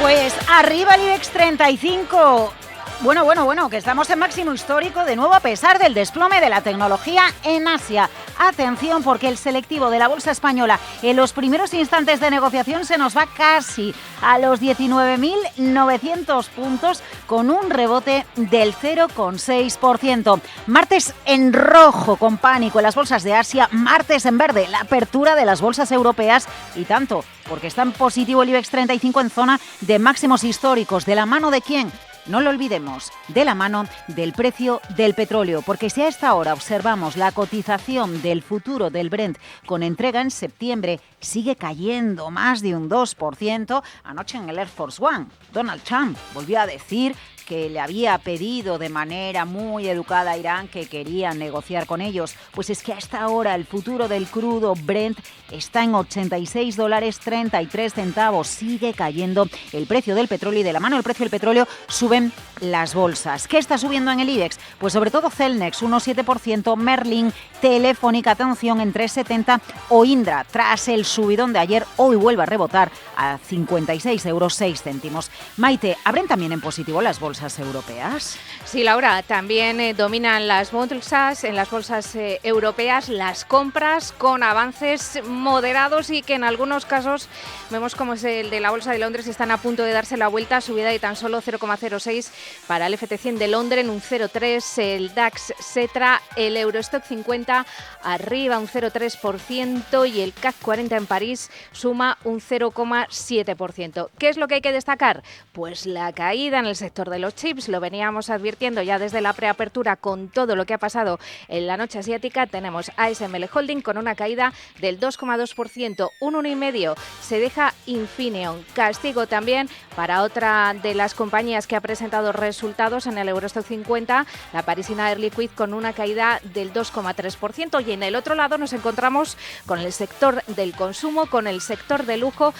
Pues arriba el IBEX 35. Bueno, que estamos en máximo histórico de nuevo a pesar del desplome de la tecnología en Asia. Atención, porque el selectivo de la bolsa española en los primeros instantes de negociación se nos va casi a los 19.900 puntos con un rebote del 0,6%. Martes en rojo con pánico en las bolsas de Asia, martes en verde la apertura de las bolsas europeas y tanto, porque está en positivo el IBEX 35 en zona de máximos históricos. ¿De la mano de quién? No lo olvidemos, de la mano del precio del petróleo, porque si a esta hora observamos la cotización del futuro del Brent con entrega en septiembre, sigue cayendo más de un 2%. Anoche en el Air Force One, Donald Trump volvió a decir que le había pedido de manera muy educada a Irán que quería negociar con ellos. Pues es que a esta hora el futuro del crudo Brent está en $86.33. Sigue cayendo el precio del petróleo y de la mano del precio del petróleo suben las bolsas. ¿Qué está subiendo en el IBEX? Pues sobre todo Celnex, 1,7%, Merlin, Telefónica, atención, en 3,70 o Indra, tras el subidón de ayer, hoy vuelve a rebotar a 56,06 €. Maite, ¿abren también en positivo las bolsas europeas? Sí, Laura, también dominan las bolsas, en las bolsas europeas, las compras con avances moderados y que en algunos casos vemos como es el de la Bolsa de Londres, están a punto de darse la vuelta, subida de tan solo 0,06 para el FT100 de Londres, en un 0,3, el DAX Xetra, el Eurostock 50 arriba un 0,3% y el CAC 40 en París suma un 0,7%. ¿Qué es lo que hay que destacar? Pues la caída en el sector de los chips, lo veníamos advirtiendo ya desde la preapertura con todo lo que ha pasado en la noche asiática. Tenemos ASML Holding con una caída del 2,2%, un 1,5% se deja Infineon. Castigo también para otra de las compañías que ha presentado resultados en el Eurostock 50, la parisina Air Liquide, con una caída del 2,3%. Y en el otro lado nos encontramos con el sector del consumo, con el sector de lujo.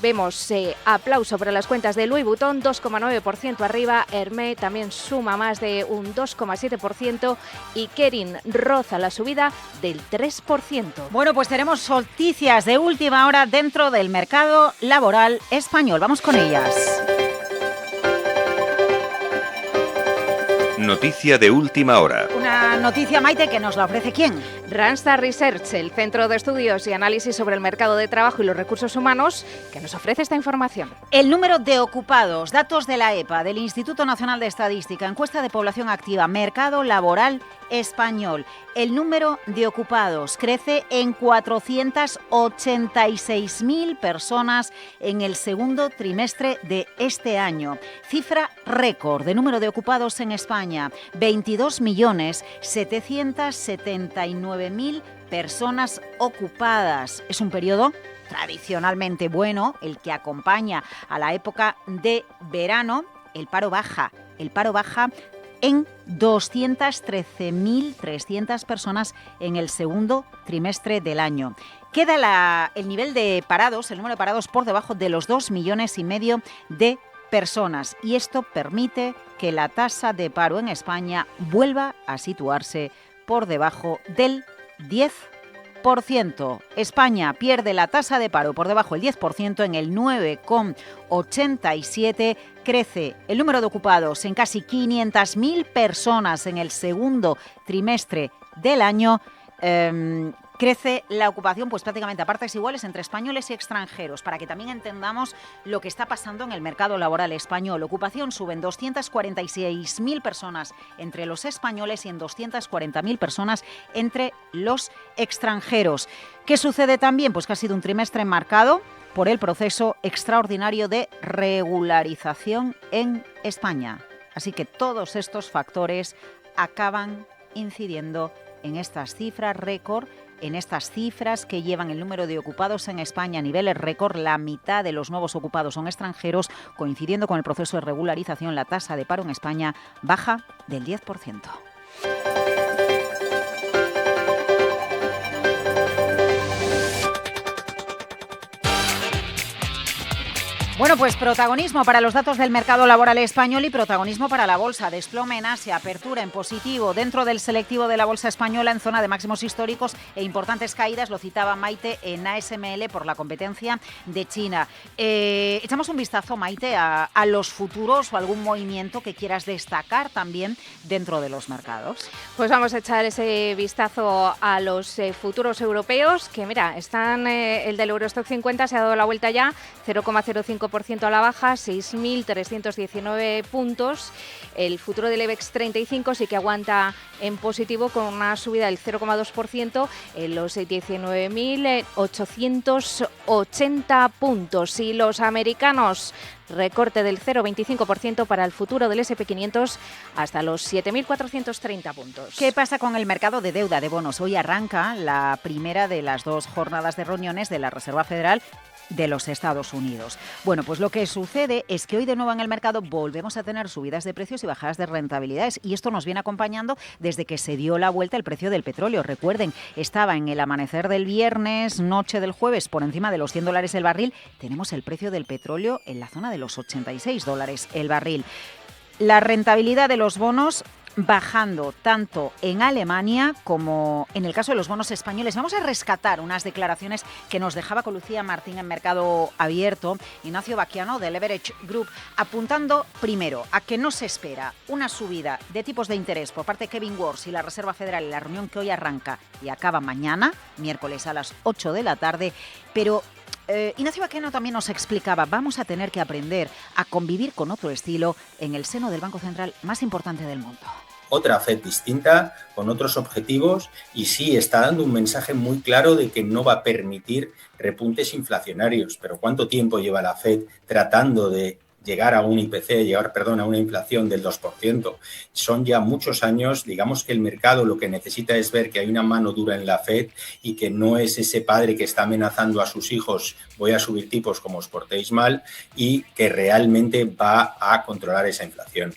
Vemos aplauso para las cuentas de Louis Vuitton, 2,9% arriba. Hermé también suma más de un 2,7% y Kering roza la subida del 3%. Bueno, pues tenemos noticias de última hora dentro del mercado laboral español. Vamos con ellas. Noticia de última hora. Una noticia, Maite, que nos la ofrece ¿quién? Randstad Research, el centro de estudios y análisis sobre el mercado de trabajo y los recursos humanos, que nos ofrece esta información. El número de ocupados, datos de la EPA, del Instituto Nacional de Estadística, encuesta de población activa, mercado laboral español. El número de ocupados crece en 486.000 personas en el segundo trimestre de este año. Cifra récord de número de ocupados en España, 22.779.000 personas ocupadas. Es un periodo tradicionalmente bueno, el que acompaña a la época de verano. El paro baja en 213.300 personas en el segundo trimestre del año. Queda el nivel de parados, el número de parados por debajo de los 2,5 millones de personas, y esto permite que la tasa de paro en España vuelva a situarse por debajo del 10%. España pierde la tasa de paro por debajo del 10% en el 9,87%. Crece el número de ocupados en casi 500.000 personas en el segundo trimestre del año. Crece la ocupación pues prácticamente a partes iguales entre españoles y extranjeros, para que también entendamos lo que está pasando en el mercado laboral español. Ocupación sube en 246.000 personas entre los españoles y en 240.000 personas entre los extranjeros. ¿Qué sucede también? Pues que ha sido un trimestre marcado por el proceso extraordinario de regularización en España. Así que todos estos factores acaban incidiendo en estas cifras récord, en estas cifras que llevan el número de ocupados en España a niveles récord. La mitad de los nuevos ocupados son extranjeros. Coincidiendo con el proceso de regularización, la tasa de paro en España baja del 10%. Bueno, pues protagonismo para los datos del mercado laboral español y protagonismo para la bolsa. Desplome en Asia, apertura en positivo dentro del selectivo de la bolsa española en zona de máximos históricos e importantes caídas, lo citaba Maite, en ASML por la competencia de China. Echamos un vistazo, Maite, a los futuros o algún movimiento que quieras destacar también dentro de los mercados. Pues vamos a echar ese vistazo a los futuros europeos, que mira, están el del Eurostock 50 se ha dado la vuelta ya, 0,05% a la baja, 6.319 puntos. El futuro del IBEX 35 sí que aguanta en positivo con una subida del 0,2% en los 19.880 puntos. Y los americanos, recorte del 0,25% para el futuro del SP500 hasta los 7.430 puntos. ¿Qué pasa con el mercado de deuda de bonos? Hoy arranca la primera de las 2 jornadas de reuniones de la Reserva Federal de los Estados Unidos. Bueno, pues lo que sucede es que hoy de nuevo en el mercado volvemos a tener subidas de precios y bajadas de rentabilidades, y esto nos viene acompañando desde que se dio la vuelta el precio del petróleo. Recuerden, estaba en el amanecer del viernes, noche del jueves, por encima de los $100 el barril. Tenemos el precio del petróleo en la zona de los $86 el barril. La rentabilidad de los bonos bajando tanto en Alemania como en el caso de los bonos españoles. Vamos a rescatar unas declaraciones que nos dejaba con Lucía Martín en Mercado Abierto, Ignacio Baquiano de Leverage Group, apuntando primero a que no se espera una subida de tipos de interés por parte de Kevin Warsh y la Reserva Federal en la reunión que hoy arranca y acaba mañana, miércoles a las 8 de la tarde, pero Ignacio Baquiano también nos explicaba, vamos a tener que aprender a convivir con otro estilo en el seno del Banco Central más importante del mundo. Otra FED distinta, con otros objetivos, y sí está dando un mensaje muy claro de que no va a permitir repuntes inflacionarios. Pero ¿cuánto tiempo lleva la FED tratando de llegar a un IPC, a una inflación del 2%? Son ya muchos años. Digamos que el mercado lo que necesita es ver que hay una mano dura en la FED y que no es ese padre que está amenazando a sus hijos, voy a subir tipos como os portéis mal, y que realmente va a controlar esa inflación.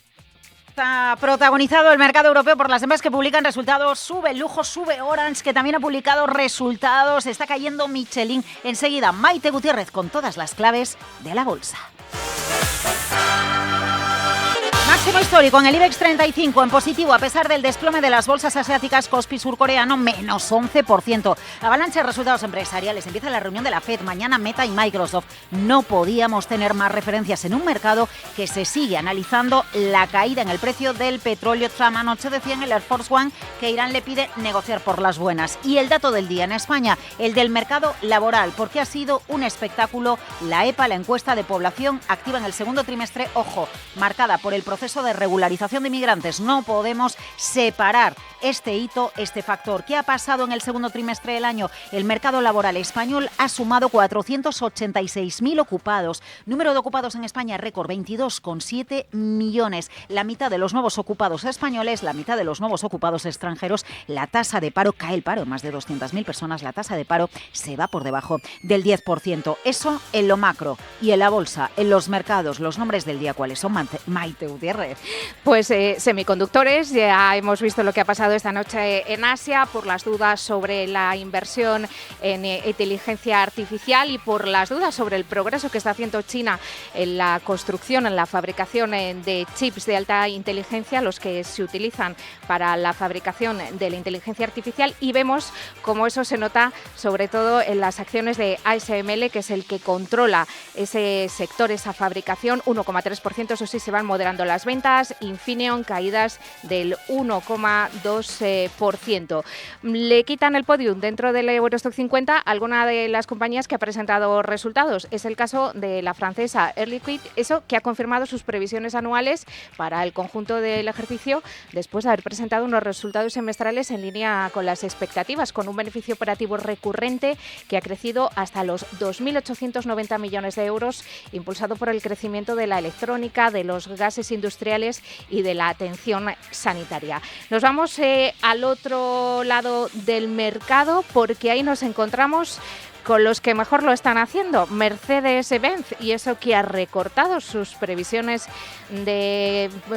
Está protagonizado el mercado europeo por las empresas que publican resultados. Sube Lujo, sube Orange, que también ha publicado resultados. Está cayendo Michelin. Enseguida, Maite Gutiérrez con todas las claves de la bolsa. Máximo histórico en el IBEX 35 en positivo a pesar del desplome de las bolsas asiáticas. Kospi surcoreano menos 11%. Avalancha de resultados empresariales. Empieza la reunión de la FED. Mañana Meta y Microsoft. No podíamos tener más referencias en un mercado que se sigue analizando la caída en el precio del petróleo. Trump anoche decía en el Air Force One que Irán le pide negociar por las buenas. Y el dato del día en España, el del mercado laboral, porque ha sido un espectáculo la EPA, la encuesta de población activa en el segundo trimestre, ojo, marcada por el proceso de regularización de inmigrantes. No podemos separar este hito, este factor. ¿Qué ha pasado en el segundo trimestre del año? El mercado laboral español ha sumado 486.000 ocupados. Número de ocupados en España récord, 22,7 millones. La mitad de los nuevos ocupados españoles, la mitad de los nuevos ocupados extranjeros. La tasa de paro, cae el paro en más de 200.000 personas. La tasa de paro se va por debajo del 10%. Eso en lo macro. Y en la bolsa, en los mercados, los nombres del día, ¿cuáles son? Maite Gutiérrez. Pues semiconductores, ya hemos visto lo que ha pasado esta noche en Asia por las dudas sobre la inversión en inteligencia artificial y por las dudas sobre el progreso que está haciendo China en la construcción, en la fabricación de chips de alta inteligencia, los que se utilizan para la fabricación de la inteligencia artificial, y vemos cómo eso se nota sobre todo en las acciones de ASML, que es el que controla ese sector, esa fabricación, 1,3%, eso sí, se van moderando las ventas. Infineon, caídas del 1,2%. Le quitan el podium dentro del Eurostock 50 alguna de las compañías que ha presentado resultados. Es el caso de la francesa Air Liquide, eso que ha confirmado sus previsiones anuales para el conjunto del ejercicio después de haber presentado unos resultados semestrales en línea con las expectativas, con un beneficio operativo recurrente que ha crecido hasta los 2.890 millones de euros, impulsado por el crecimiento de la electrónica, de los gases industriales y de la atención sanitaria. Nos vamos al otro lado del mercado, porque ahí nos encontramos Con los que mejor lo están haciendo, Mercedes-Benz, y eso que ha recortado sus previsiones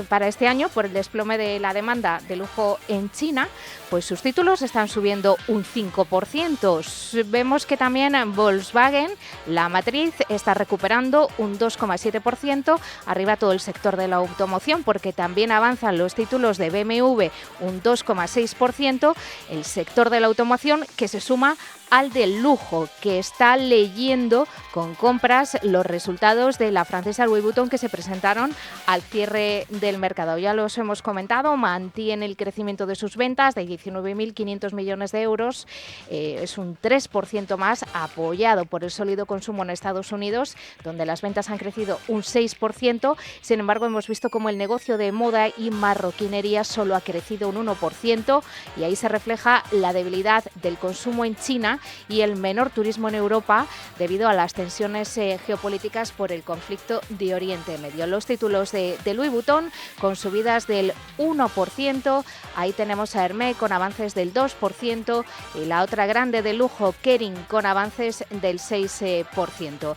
para este año por el desplome de la demanda de lujo en China, pues sus títulos están subiendo un 5%. Vemos que también Volkswagen, la matriz, está recuperando un 2,7%, arriba todo el sector de la automoción, porque también avanzan los títulos de BMW un 2,6%, el sector de la automoción que se suma al del lujo, que está leyendo con compras los resultados de la francesa Louis Vuitton que se presentaron al cierre del mercado. Ya los hemos comentado, mantiene el crecimiento de sus ventas de 19.500 millones de euros, es un 3% más, apoyado por el sólido consumo en Estados Unidos, donde las ventas han crecido un 6%. Sin embargo, hemos visto como el negocio de moda y marroquinería solo ha crecido un 1%, y ahí se refleja la debilidad del consumo en China y el menor turismo en Europa debido a las tensiones geopolíticas por el conflicto de Oriente Medio. Los títulos de Louis Vuitton con subidas del 1%, ahí tenemos a Hermès con avances del 2% y la otra grande de lujo, Kering, con avances del 6%.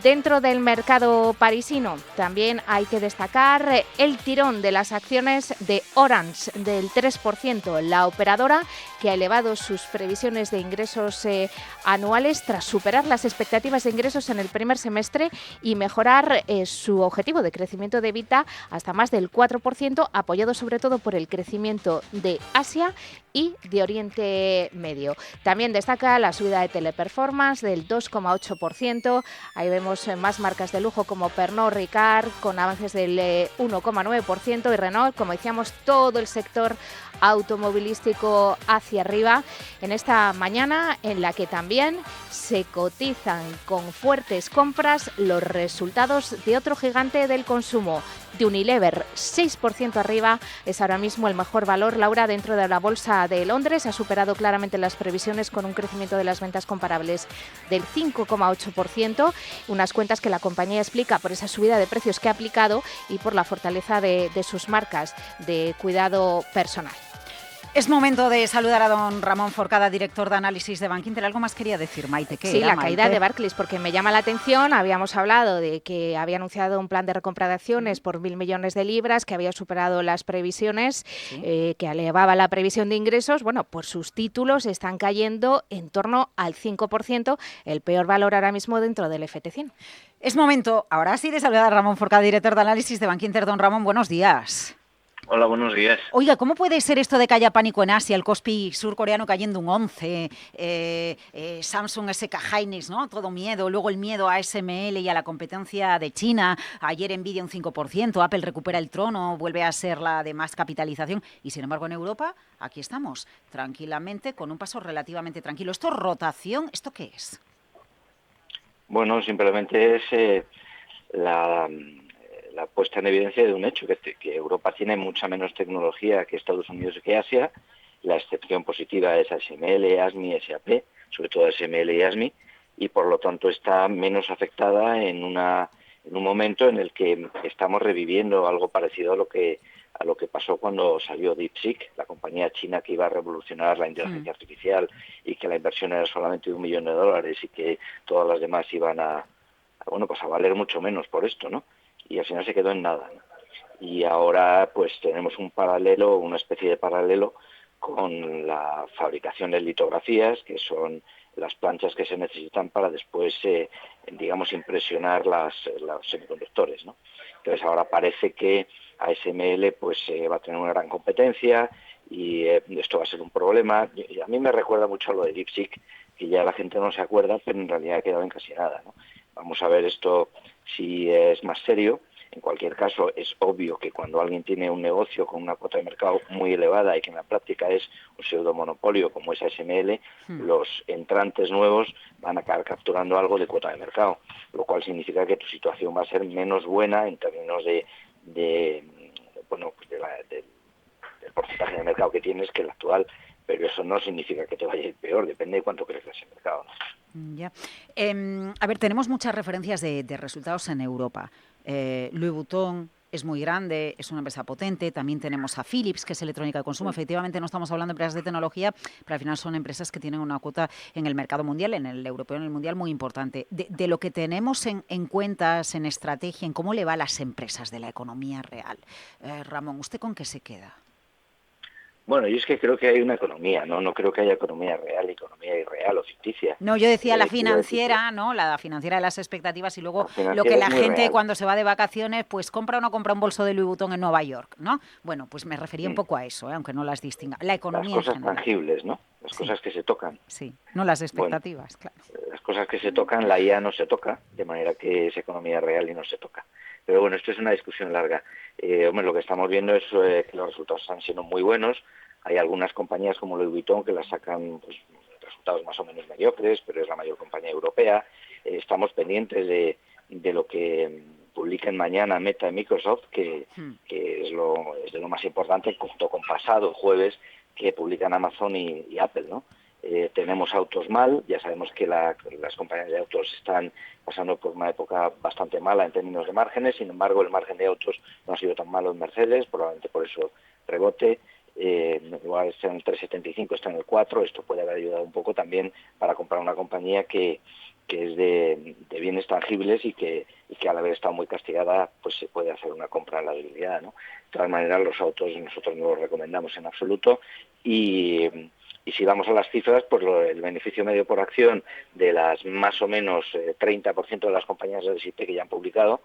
Dentro del mercado parisino también hay que destacar el tirón de las acciones de Orange del 3%, la operadora que ha elevado sus previsiones de ingresos anuales tras superar las expectativas de ingresos en el primer semestre y mejorar su objetivo de crecimiento de EBITDA hasta más del 4%, apoyado sobre todo por el crecimiento de Asia y de Oriente Medio. También destaca la subida de Teleperformance del 2,8%. Ahí vemos más marcas de lujo como Pernod Ricard con avances del 1,9% y Renault, como decíamos, todo el sector automovilístico hacia arriba en esta mañana en la que también se cotizan con fuertes compras los resultados de otro gigante del consumo, de Unilever, 6% arriba, es ahora mismo el mejor valor, Laura, dentro de la Bolsa de Londres, ha superado claramente las previsiones con un crecimiento de las ventas comparables del 5,8%, unas cuentas que la compañía explica por esa subida de precios que ha aplicado y por la fortaleza de sus marcas de cuidado personal. Es momento de saludar a don Ramón Forcada, director de análisis de Bankinter. ¿Algo más quería decir, Maite? ¿Qué sí, era, la Maite? caída de Barclays, porque me llama la atención. Habíamos hablado de que había anunciado un plan de recompra de acciones por 1.000 millones de libras, que había superado las previsiones, ¿sí? Que elevaba la previsión de ingresos. Bueno, pues sus títulos están cayendo en torno al 5%, el peor valor ahora mismo dentro del FT100. Es momento, ahora sí, de saludar a Ramón Forcada, director de análisis de Bankinter. Don Ramón, buenos días. Hola, buenos días. Oiga, ¿cómo puede ser esto de que haya pánico en Asia, el Kospi surcoreano cayendo un 11, Samsung, SK Hynix, ¿no? Todo miedo, luego el miedo a ASML y a la competencia de China, ayer Nvidia un 5%, Apple recupera el trono, vuelve a ser la de más capitalización y sin embargo en Europa, aquí estamos, tranquilamente, con un paso relativamente tranquilo. ¿Esto es rotación? ¿Esto qué es? Bueno, simplemente es la puesta en evidencia de un hecho, que Europa tiene mucha menos tecnología que Estados Unidos y que Asia. La excepción positiva es ASML, ASMI, SAP, sobre todo ASML y ASMI, y por lo tanto está menos afectada en un momento en el que estamos reviviendo algo parecido a lo que pasó cuando salió DeepSeek, la compañía china que iba a revolucionar la inteligencia artificial y que la inversión era solamente $1 millón y que todas las demás iban a valer mucho menos por esto, ¿no? Y al final se quedó en nada, ¿no? Y ahora pues tenemos una especie de paralelo con la fabricación de litografías, que son las planchas que se necesitan para después, impresionar los semiconductores, ¿no? Entonces ahora parece que ASML pues va a tener una gran competencia y esto va a ser un problema. Y a mí me recuerda mucho a lo de DeepSeek, que ya la gente no se acuerda, pero en realidad ha quedado en casi nada, ¿no? Vamos a ver esto si es más serio. En cualquier caso, es obvio que cuando alguien tiene un negocio con una cuota de mercado muy elevada y que en la práctica es un pseudomonopolio como es ASML, los entrantes nuevos van a acabar capturando algo de cuota de mercado, lo cual significa que tu situación va a ser menos buena en términos del porcentaje de mercado que tienes que el actual, pero eso no significa que te vaya a ir peor, depende de cuánto crezca ese mercado, ¿no? Ya. A ver, tenemos muchas referencias de resultados en Europa. Louis Vuitton, es muy grande, es una empresa potente. También tenemos a Philips, que es electrónica de consumo. Efectivamente, no estamos hablando de empresas de tecnología, pero al final son empresas que tienen una cuota en el mercado mundial, en el europeo, en el mundial, muy importante. De lo que tenemos en cuentas, en estrategia, en cómo le va a las empresas de la economía real. Ramón, ¿usted con qué se queda? Bueno, yo es que creo que hay una economía, ¿no? No creo que haya economía real, economía irreal o ficticia. No, yo decía la Quiero decir que financiera, ¿no? La financiera de las expectativas y luego la lo que financiera es la muy gente real. cuando se va de vacaciones, pues compra o no compra un bolso de Louis Vuitton en Nueva York, ¿no? Bueno, pues me refería un poco a eso, aunque no las distinga. La Las economía en cosas general. tangibles, ¿no? Las Sí, cosas que se tocan. sí. No las Bueno, expectativas, claro. las cosas que se tocan, la IA no se toca, de manera que es economía real y no se toca. Pero bueno, esto es una discusión larga. Hombre, lo que estamos viendo es que los resultados están siendo muy buenos. Hay algunas compañías como Louis Vuitton que las sacan pues, resultados más o menos mediocres, pero es la mayor compañía europea. Estamos pendientes de lo que publiquen mañana Meta y Microsoft, que es de lo más importante, junto con pasado jueves, que publican Amazon y Apple, ¿no? Tenemos autos mal, ya sabemos que las compañías de autos están pasando por una época bastante mala en términos de márgenes, sin embargo el margen de autos no ha sido tan malo en Mercedes, probablemente por eso rebote. Igual está en el 3,75, está en el 4, esto puede haber ayudado un poco también para comprar una compañía que es de bienes tangibles y que al haber estado muy castigada pues se puede hacer una compra en la debilidad, ¿no? De todas maneras los autos nosotros no los recomendamos en absoluto y si vamos a las cifras, pues el beneficio medio por acción de las más o menos 30% de las compañías del S&P que ya han publicado,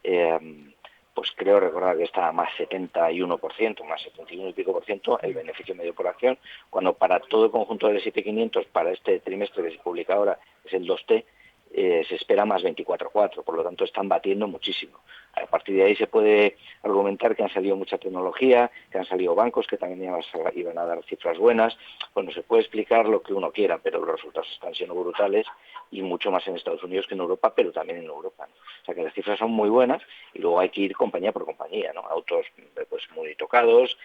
pues creo recordar que está a más 71%, más 71 y pico por ciento el beneficio medio por acción, cuando para todo el conjunto del S&P 500 para este trimestre que se publica ahora, es el 2T, se espera más 24,4, por lo tanto están batiendo muchísimo. A partir de ahí se puede argumentar que han salido mucha tecnología, que han salido bancos que también iban a dar cifras buenas. Bueno, se puede explicar lo que uno quiera, pero los resultados están siendo brutales y mucho más en Estados Unidos que en Europa, pero también en Europa, ¿no? O sea que las cifras son muy buenas y luego hay que ir compañía por compañía, ¿no? Autos pues muy tocados,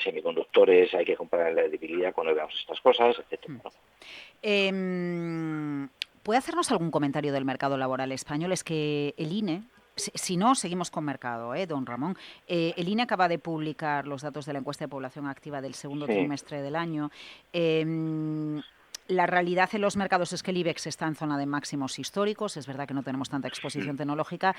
semiconductores, hay que comprar la debilidad cuando veamos estas cosas, etcétera, ¿no? ¿Puede hacernos algún comentario del mercado laboral español? Es que el INE, si no, seguimos con mercado, don Ramón. El INE acaba de publicar los datos de la encuesta de población activa del segundo trimestre del año. La realidad en los mercados es que el IBEX está en zona de máximos históricos. Es verdad que no tenemos tanta exposición tecnológica.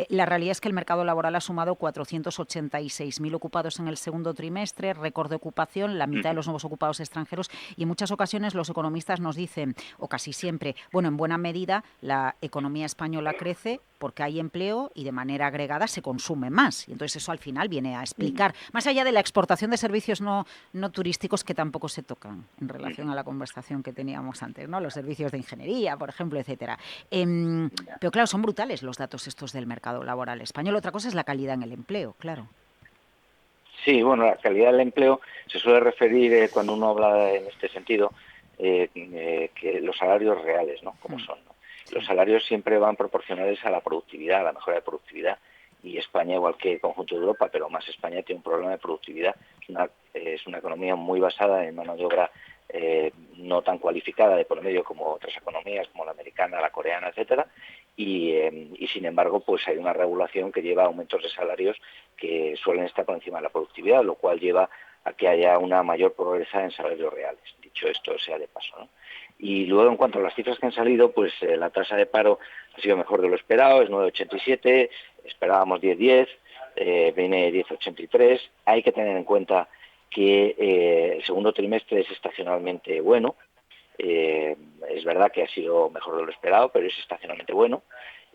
La realidad es que el mercado laboral ha sumado 486.000 ocupados en el segundo trimestre, récord de ocupación, la mitad de los nuevos ocupados extranjeros, y en muchas ocasiones los economistas nos dicen, o casi siempre, bueno, en buena medida la economía española crece porque hay empleo y de manera agregada se consume más. Y entonces eso al final viene a explicar, más allá de la exportación de servicios no turísticos que tampoco se tocan en relación a la conversación que teníamos antes, ¿no? Los servicios de ingeniería, por ejemplo, etcétera. Pero claro, son brutales los datos estos del mercado laboral español. Otra cosa es la calidad en el empleo, claro. Sí, bueno, la calidad del empleo se suele referir cuando uno habla en este sentido que los salarios reales, ¿no? Como son, ¿no? Sí. Los salarios siempre van proporcionales a la productividad, a la mejora de productividad. Y España, igual que el conjunto de Europa, pero más España, tiene un problema de productividad. Es una economía muy basada en mano de obra no tan cualificada de por medio como otras economías, como la americana, la coreana, etcétera. Y sin embargo, pues hay una regulación que lleva a aumentos de salarios que suelen estar por encima de la productividad, lo cual lleva a que haya una mayor progresa en salarios reales. Dicho esto, sea de paso, ¿no? Y luego, en cuanto a las cifras que han salido, pues la tasa de paro ha sido mejor de lo esperado, es 9,87, esperábamos 10,10, viene 10,83. Hay que tener en cuenta que el segundo trimestre es estacionalmente bueno. Es verdad que ha sido mejor de lo esperado, pero es estacionalmente bueno.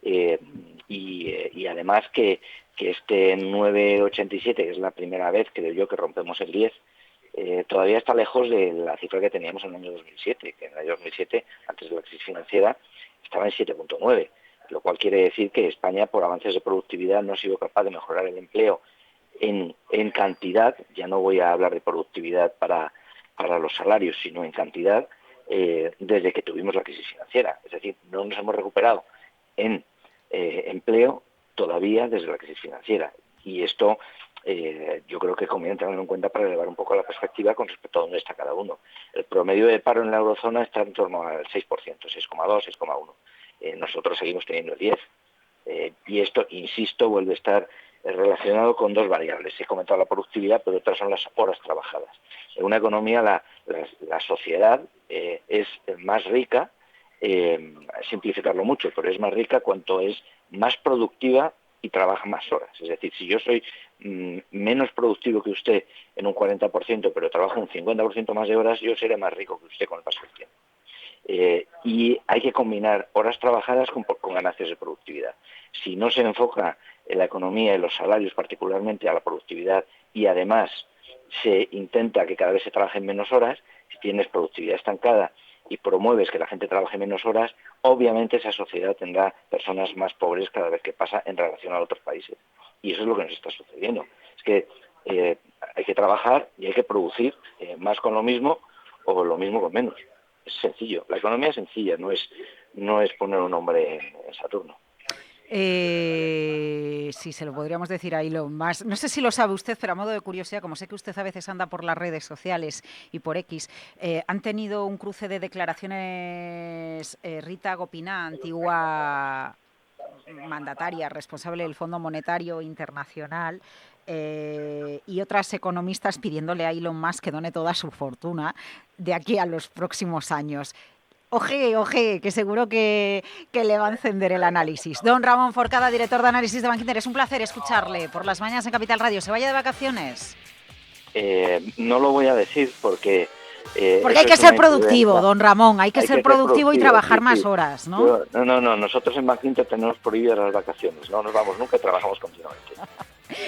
Y además que este 9,87, que es la primera vez, creo yo, que rompemos el 10, todavía está lejos de la cifra que teníamos en el año 2007, que en el año 2007, antes de la crisis financiera, estaba en 7,9, lo cual quiere decir que España, por avances de productividad, no ha sido capaz de mejorar el empleo en cantidad. Ya no voy a hablar de productividad para los salarios, sino en cantidad, desde que tuvimos la crisis financiera. Es decir, no nos hemos recuperado en empleo todavía desde la crisis financiera. Y esto yo creo que conviene tenerlo en cuenta para elevar un poco la perspectiva con respecto a dónde está cada uno. El promedio de paro en la eurozona está en torno al 6%, 6,2, 6,1. Nosotros seguimos teniendo el 10. Y esto, insisto, vuelve a estar relacionado con dos variables. He comentado la productividad, pero otras son las horas trabajadas. En una economía la sociedad es más rica, simplificarlo mucho, pero es más rica cuanto es más productiva y trabaja más horas. Es decir, si yo soy menos productivo que usted en un 40%, pero trabajo un 50% más de horas, yo seré más rico que usted con el paso del tiempo. Y hay que combinar horas trabajadas con ganancias de productividad. Si no se enfoca en la economía y los salarios particularmente a la productividad y además se intenta que cada vez se trabajen menos horas, si tienes productividad estancada y promueves que la gente trabaje menos horas, obviamente esa sociedad tendrá personas más pobres cada vez que pasa en relación a otros países. Y eso es lo que nos está sucediendo. Es que hay que trabajar y hay que producir más con lo mismo o lo mismo con menos. Es sencillo. La economía es sencilla, no es poner un hombre en Saturno. Sí, se lo podríamos decir a Elon Musk. No sé si lo sabe usted, pero a modo de curiosidad, como sé que usted a veces anda por las redes sociales y por X, han tenido un cruce de declaraciones Rita Gopiná, antigua mandataria responsable del Fondo Monetario Internacional, y otras economistas pidiéndole a Elon Musk que done toda su fortuna de aquí a los próximos años. Oje, que seguro que le va a encender el análisis. Don Ramón Forcada, director de análisis de Bankinter, es un placer escucharle por las mañanas en Capital Radio. ¿Se vaya de vacaciones? No lo voy a decir porque hay que ser productivo, don Ramón, hay que ser productivo y trabajar más horas, ¿no? No, nosotros en Bankinter tenemos prohibidas las vacaciones, no nos vamos nunca, trabajamos continuamente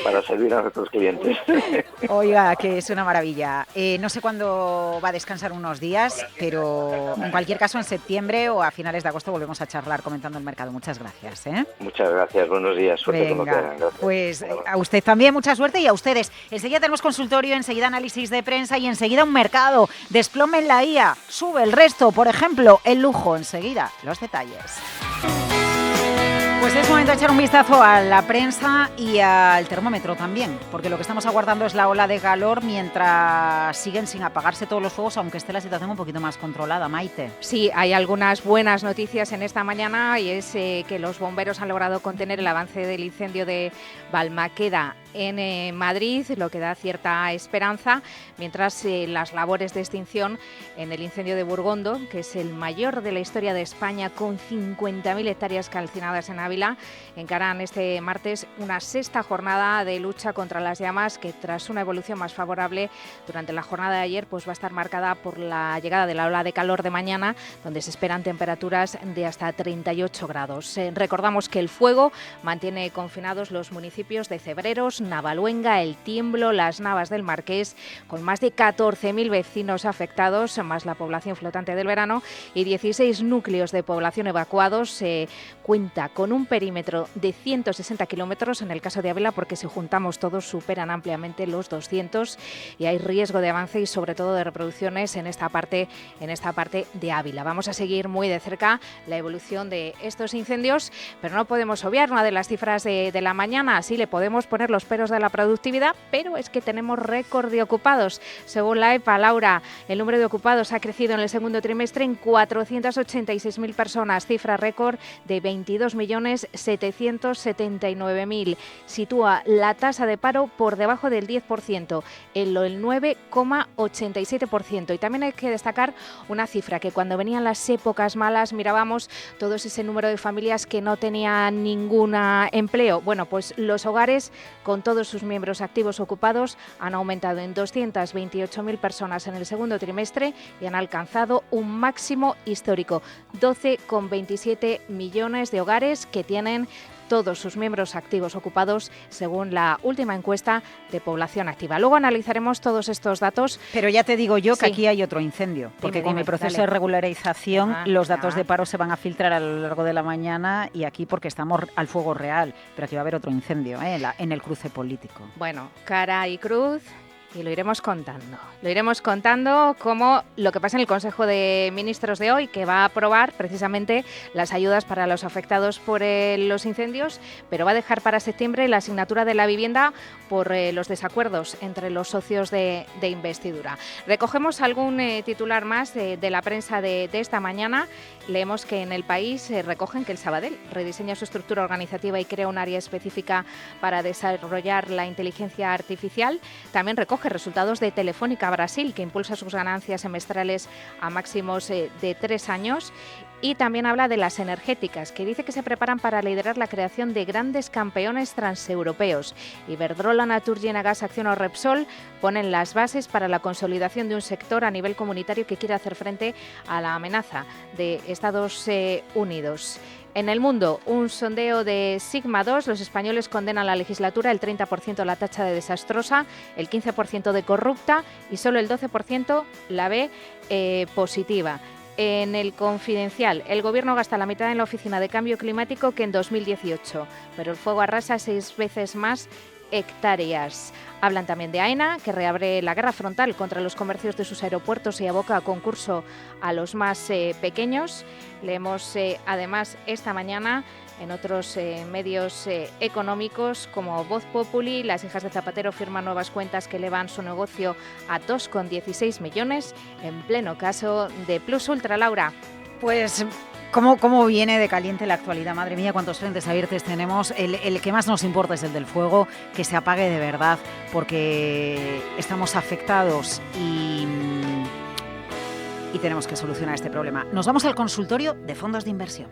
para servir a nuestros clientes. Oiga, que es una maravilla. No sé cuándo va a descansar unos días, pero en cualquier caso en septiembre o a finales de agosto volvemos a charlar comentando el mercado. Muchas gracias. Muchas gracias, buenos días, suerte con lo que hagan. Gracias. Pues a usted también mucha suerte y a ustedes. Enseguida tenemos consultorio, enseguida análisis de prensa y enseguida un mercado. Desplome en la IA, sube el resto, por ejemplo, el lujo. Enseguida, los detalles. Pues es momento de echar un vistazo a la prensa y al termómetro también, porque lo que estamos aguardando es la ola de calor mientras siguen sin apagarse todos los fuegos, aunque esté la situación un poquito más controlada. Maite. Sí, hay algunas buenas noticias en esta mañana y es que los bomberos han logrado contener el avance del incendio de Balmaqueda en Madrid, lo que da cierta esperanza, mientras las labores de extinción en el incendio de Burgondo, que es el mayor de la historia de España, con 50.000 hectáreas calcinadas en Ávila, encaran este martes una sexta jornada de lucha contra las llamas que, tras una evolución más favorable durante la jornada de ayer, pues va a estar marcada por la llegada de la ola de calor de mañana, donde se esperan temperaturas de hasta 38 grados. Recordamos que el fuego mantiene confinados los municipios de Cebreros, Navaluenga, El Tiemblo, Las Navas del Marqués, con más de 14.000 vecinos afectados, más la población flotante del verano, y 16 núcleos de población evacuados. Se cuenta con un perímetro de 160 kilómetros en el caso de Ávila, porque si juntamos todos superan ampliamente los 200 y hay riesgo de avance y sobre todo de reproducciones en esta parte de Ávila. Vamos a seguir muy de cerca la evolución de estos incendios, pero no podemos obviar una de las cifras de la mañana. Sí, le podemos poner los peros de la productividad, pero es que tenemos récord de ocupados. Según la EPA, Laura, el número de ocupados ha crecido en el segundo trimestre en 486.000 personas, cifra récord de 22.779.000. Sitúa la tasa de paro por debajo del 10%, en el 9,87%. Y también hay que destacar una cifra que cuando venían las épocas malas mirábamos todo ese número de familias que no tenían ningún empleo. Bueno, pues los hogares con todos sus miembros activos ocupados han aumentado en 228.000 personas en el segundo trimestre y han alcanzado un máximo histórico, 12,27 millones de hogares que tienen todos sus miembros activos ocupados, según la última encuesta de población activa. Luego analizaremos todos estos datos. Pero ya te digo yo que aquí hay otro incendio, porque con el proceso de regularización los datos de paro se van a filtrar a lo largo de la mañana y aquí porque estamos al fuego real, pero aquí va a haber otro incendio en el cruce político. Bueno, cara y cruz. Y lo iremos contando. Lo iremos contando como lo que pasa en el Consejo de Ministros de hoy, que va a aprobar precisamente las ayudas para los afectados por los incendios, pero va a dejar para septiembre la asignatura de la vivienda por los desacuerdos entre los socios de investidura. Recogemos algún titular más de la prensa de esta mañana. Leemos que en El País recogen que el Sabadell rediseña su estructura organizativa y crea un área específica para desarrollar la inteligencia artificial. También recoge resultados de Telefónica Brasil, que impulsa sus ganancias semestrales a máximos de 3 años. Y también habla de las energéticas, que dice que se preparan para liderar la creación de grandes campeones transeuropeos. Iberdrola, Naturgy, Enagás, Acciona o Repsol ponen las bases para la consolidación de un sector a nivel comunitario que quiere hacer frente a la amenaza de Estados Unidos. En el mundo, un sondeo de Sigma 2, los españoles condenan la legislatura, el 30% la tacha de desastrosa, el 15% de corrupta y solo el 12% la ve positiva. En el Confidencial, el Gobierno gasta la mitad en la Oficina de Cambio Climático que en 2018, pero el fuego arrasa 6 veces más hectáreas. Hablan también de AENA, que reabre la guerra frontal contra los comercios de sus aeropuertos y aboca a concurso a los más pequeños. Leemos además esta mañana en otros medios económicos como Voz Populi, las hijas de Zapatero firman nuevas cuentas que elevan su negocio a 2,16 millones en pleno caso de Plus Ultra. Laura. Pues ¿Cómo viene de caliente la actualidad? Madre mía, cuántos frentes abiertos tenemos. El que más nos importa es el del fuego, que se apague de verdad, porque estamos afectados y tenemos que solucionar este problema. Nos vamos al consultorio de fondos de inversión.